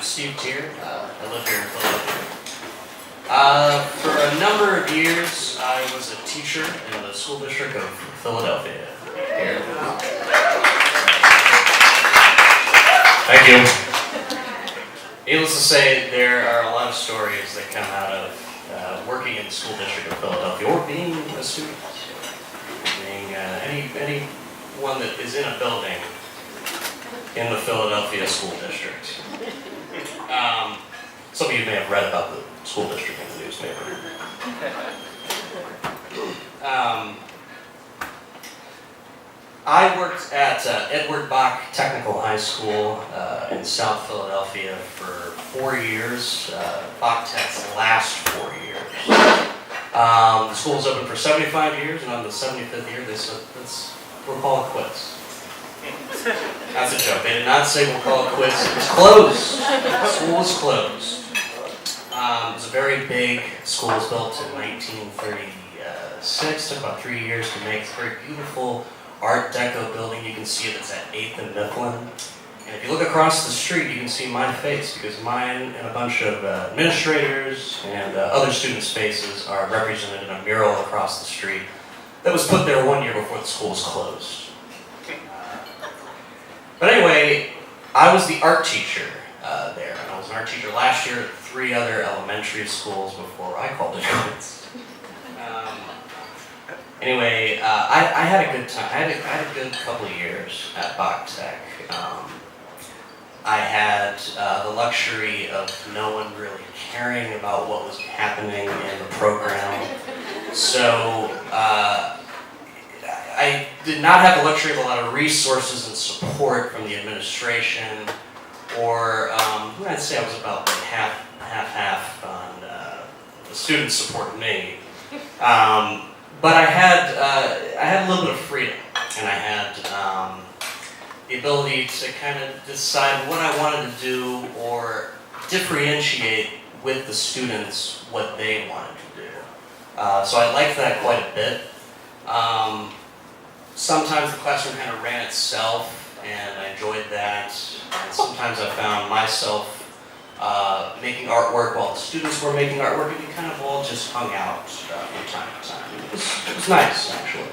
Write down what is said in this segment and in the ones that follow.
Steve Tier. I live here in Philadelphia. For a number of years, I was a teacher in the school district of Philadelphia. Here. Thank you. Needless to say, there are a lot of stories that come out of working in the school district of Philadelphia, or being a student, being anyone that is in a building in the Philadelphia school district. Some of you may have read about the school district in the newspaper. I worked at Edward Bach Technical High School in South Philadelphia for 4 years, Bach Tech's last 4 years. The school was open for 75 years, and on the 75th year they said, we'll call it quits. That's a joke. They did not say we'll call it quits. It was closed. The school was closed. It was a very big school. It was built in 1936. Took about 3 years to make. It's a very beautiful Art Deco building. You can see it. It's at 8th and Mifflin. And if you look across the street, you can see my face, because mine and a bunch of administrators and other students' faces are represented in a mural across the street that was put there 1 year before the school was closed. But anyway, I was the art teacher there, and I was an art teacher last year at 3 other elementary schools before I called it quits. Anyway, I had a good time. I had a good couple of years at Bach Tech. I had the luxury of no one really caring about what was happening in the program. So I did not have the luxury of a lot of resources and support from the administration, or I'd say I was about half on the students supporting me. But I had a little bit of freedom, and I had the ability to kind of decide what I wanted to do, or differentiate with the students what they wanted to do. So I liked that quite a bit. Sometimes the classroom kind of ran itself, and I enjoyed that. And sometimes I found myself making artwork while the students were making artwork, and we kind of all just hung out from time to time. It was nice, actually.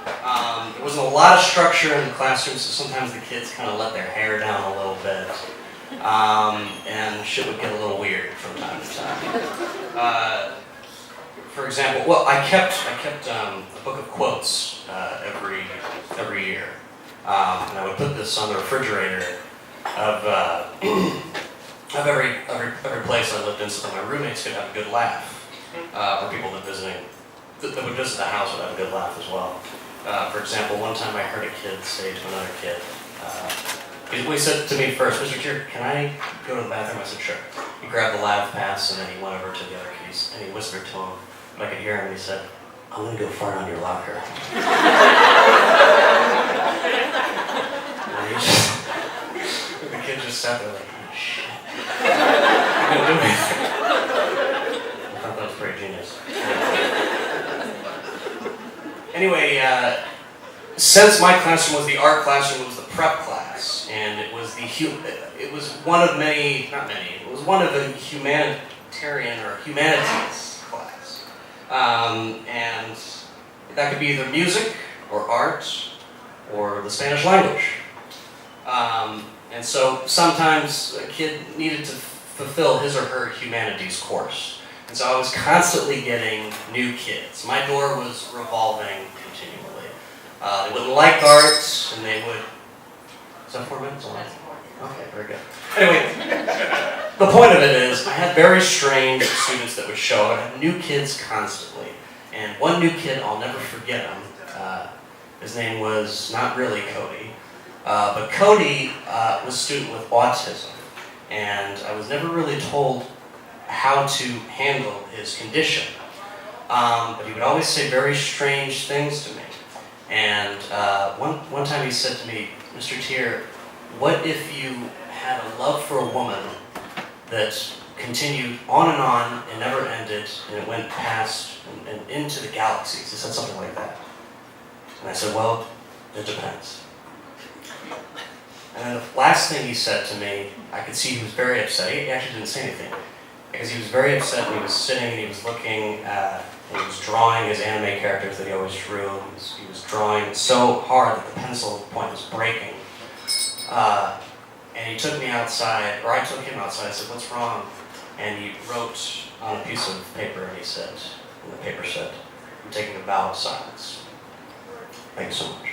There wasn't a lot of structure in the classroom, so sometimes the kids kind of let their hair down a little bit, and shit would get a little weird from time to time. For example, well, I kept a book of quotes every year, and I would put this on the refrigerator of every place I lived in, so that my roommates could have a good laugh, or people that would visit the house would have a good laugh as well. For example, one time I heard a kid say to another kid, he said to me first, "Mr. Tier, can I go to the bathroom?" I said, "Sure." He grabbed the lav pass, and then he went over to the other kids, and he whispered to him. I could hear him, and he said, "I'm going to go fart on your locker." The kid just sat there like, "Oh, shit." He couldn't do anything. I thought that was pretty genius. Anyway, since my classroom was the art classroom, it was the prep class, and it was one of many, not many, it was one of the humanitarian or humanities. And that could be either music, or art, or the Spanish language. And so sometimes a kid needed to fulfill his or her humanities course. And so I was constantly getting new kids. My door was revolving continually. They wouldn't like art, and they would... Is that 4 minutes? Okay, very good. Anyway, the point of it is, I had very strange students that would show up. I had new kids constantly. And one new kid, I'll never forget him. His name was not really Cody. But Cody was a student with autism. And I was never really told how to handle his condition. But he would always say very strange things to me. And one time he said to me, "Mr. Tier, what if you had a love for a woman that continued on and never ended, and it went past and into the galaxies?" He said something like that. And I said, "Well, it depends." And And then the last thing he said to me, I could see he was very upset. He actually didn't say anything, because he was very upset, and he was sitting and he was looking at, and he was drawing his anime characters that he always drew. He was drawing so hard that the pencil point was breaking. And he took me outside, or I took him outside. I said, "What's wrong?" And he wrote on a piece of paper, and he said, and the paper said, "I'm taking a vow of silence. Thank you so much."